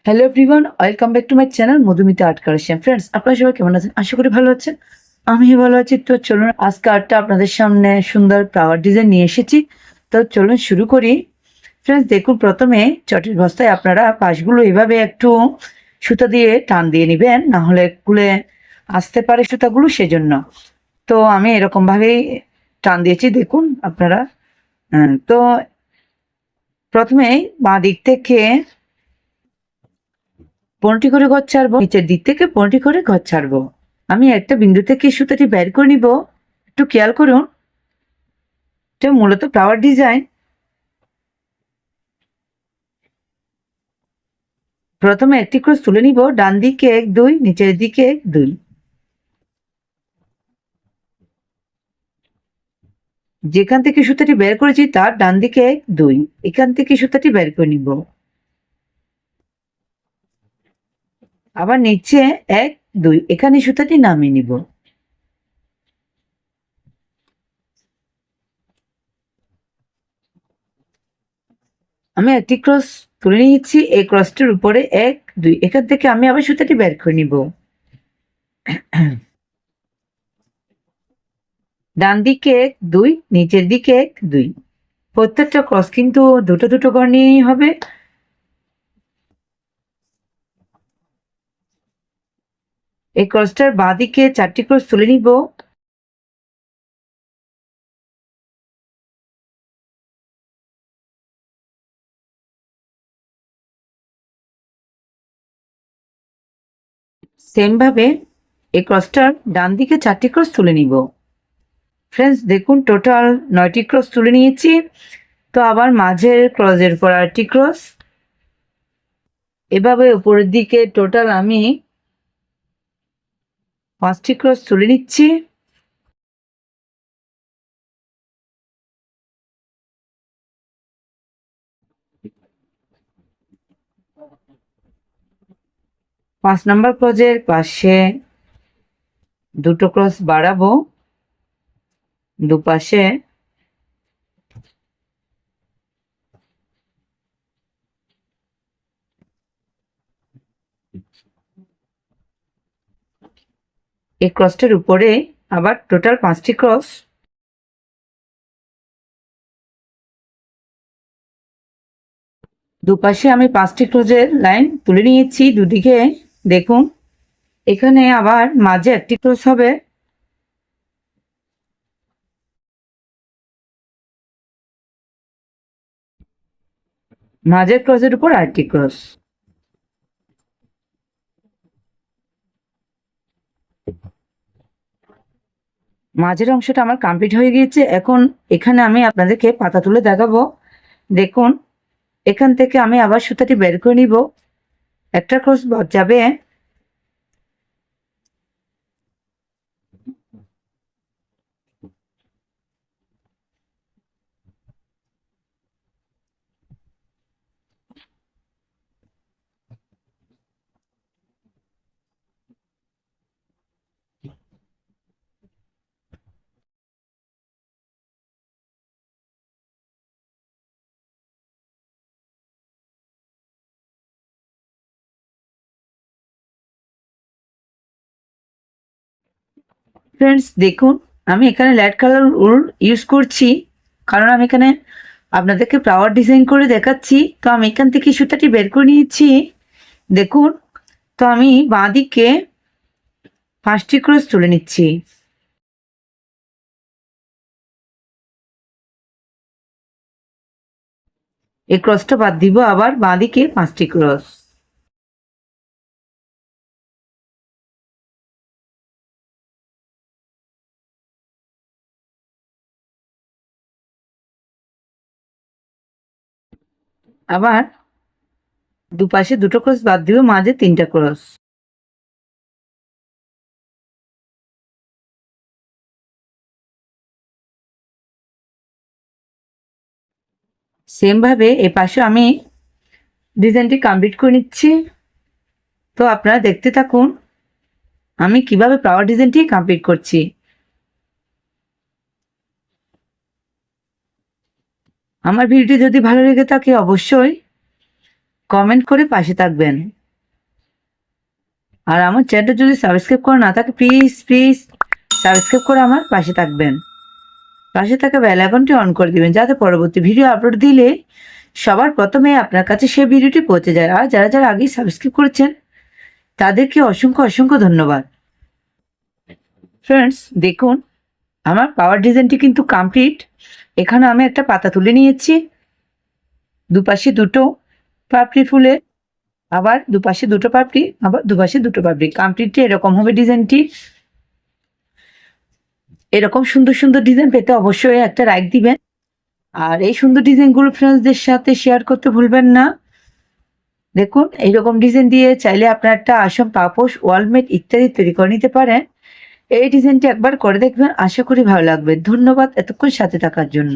Hello everyone, welcome back to my channel Madhumita art collection. Friends, আপনারা সবাই কেমন আছেন? আশা করি ভালো আছেন। আমিও ভালো আছি। তো চলুন আজকে আর্টটা আপনাদের সামনে সুন্দর ফ্লাওয়ার ডিজাইন নিয়ে এসেছি। তো চলুন শুরু করি। ফ্রেন্ডস, দেখুন প্রথমে চটের বস্তায় আপনারা পাশগুলো এভাবে একটু সুতা দিয়ে টান দিয়ে নেবেন, না হলে খুলে আসতে পারে সুতাগুলো, সেজন্য। তো আমি এরকমভাবেই টান দিয়েছি, দেখুন আপনারা। তো প্রথমে বাঁ দিক থেকে 15টি করে ঘর ছাড়বো, নিচের দিক থেকে 15টি করে ঘর ছাড়বো। আমি একটা বিন্দু থেকে সুতাটি বের করে নিব। একটু খেয়াল করুন, এটা মূলত ফ্লাওয়ার ডিজাইন। প্রথমে একটি ক্রস তুলে নিব, ডান দিকে 1 2, নিচের দিকে 1 2। যেখান থেকে সুতাটি বের করেছি তার ডান দিকে 1 2, এখান থেকে সুতাটি বের করে নিব। আবার নিচে 1 2, এখানে সুতাটি নামিয়ে নিব। আমি একটি ক্রস তুলে নিয়েছি, এই ক্রসটির উপরে 1 2, এখান থেকে আমি আবার সুতাটি বের করে নিব। ডান দিকে 1 2, নিচের দিকে 1 2। প্রত্যেকটা ক্রস কিন্তু দুটো দুটো ঘর নিয়েই হবে। এই ক্রসটার বাঁ দিকে 4টি ক্রস তুলে নিব। সেম ভাবে এই ক্রসটার ডান দিকে 4টি ক্রস তুলে নিব। ফ্রেন্ডস, দেখুন টোটাল 9টি ক্রস তুলে নিয়েছি। তো আবার মাঝের ক্রসের পর আরেকটি ক্রস, এভাবে উপরের দিকে টোটাল আমি 5টি ক্রস তুলে নিচ্ছি। পাঁচ নাম্বার ক্রসের পাশে দুটো ক্রস বাড়াবো, দুপাশে। এই ক্রসটার উপরে আবার টোটাল 5টি ক্রস। দুপাশে আমি 5টি ক্রসের লাইন তুলে নিয়েছি দুদিকে। দেখুন এখানে আবার মাঝে একটি ক্রস হবে। মাঝের ক্রসের উপর আরেকটি ক্রস। মাঝের অংশটা আমার কমপ্লিট হয়ে গিয়েছে। এখন এখানে আমি আপনাদেরকে পাতা তুলে দেখাবো। দেখুন এখান থেকে আমি আবার সুতাটি বের করে নিব। একটা ক্রস বাদ যাবে। ফ্রেন্ডস, দেখুন আমি এখানে লাইট কালার উল ইউজ করছি, কারণ আমি এখানে আপনাদেরকে ফ্লাওয়ার ডিজাইন করে দেখাচ্ছি। তো আমি এখান থেকে সুতাটি বের করে নিয়েছি। দেখুন, তো আমি বাঁ দিকে 5টি ক্রস তুলে নিচ্ছি। এই ক্রসটা বাদ দিব, আবার বাঁ দিকে 5টি ক্রস। আবার দুপাশে দুটো ক্রস বাদ দিব, মাঝে 3টা ক্রস। সেম ভাবে এ পাশে আমি ডিজাইনটি কমপ্লিট করে নিচ্ছি। তো আপনারা দেখতে থাকুন আমি কিভাবে ফ্লাওয়ার ডিজাইনটি কমপ্লিট করছি। আমার ভিডিওটি যদি ভালো লেগে থাকে অবশ্যই কমেন্ট করে পাশে থাকবেন। আর আমার চ্যানেলটা যদি সাবস্ক্রাইব করা না থাকে প্লিজ প্লিজ সাবস্ক্রাইব করে আমার পাশে থাকবেন। পাশে থাকা বেল আইকনটি অন করে দিবেন যাতে পরবর্তী ভিডিও আপলোড দিলে সবার প্রথমে আপনার কাছে সেই ভিডিওটি পৌঁছে যায়। আর যারা যারা আগেই সাবস্ক্রাইব করেছেন তাদেরকে অসংখ্য অসংখ্য ধন্যবাদ। ফ্রেন্ডস দেখুন আমার পাওয়ার ডিজাইনটি কিন্তু কমপ্লিট। এখানে আমি একটা পাতা তুলে নিয়েছি, দুপাশে দুটো পাপড়ি ফুলের, আবার দুপাশে দুটো পাপড়ি, আবার দুপাশে দুটো পাপড়ি। কমপ্লিটটি এরকম হবে ডিজাইনটি। এরকম সুন্দর সুন্দর ডিজাইন পেতে অবশ্যই একটা লাইক দিবেন। আর এই সুন্দর ডিজাইনগুলো ফ্রেন্ডসদের সাথে শেয়ার করতে ভুলবেন না। দেখুন এইরকম ডিজাইন দিয়ে চাইলে আপনার একটা আসন, পাপোশ, ওয়ালমেট ইত্যাদি তৈরি করে নিতে পারেন। এই ডিজাইনটি একবার করে দেখবেন, আশা করি ভালো লাগবে। ধন্যবাদ এতক্ষণ সাথে থাকার জন্য।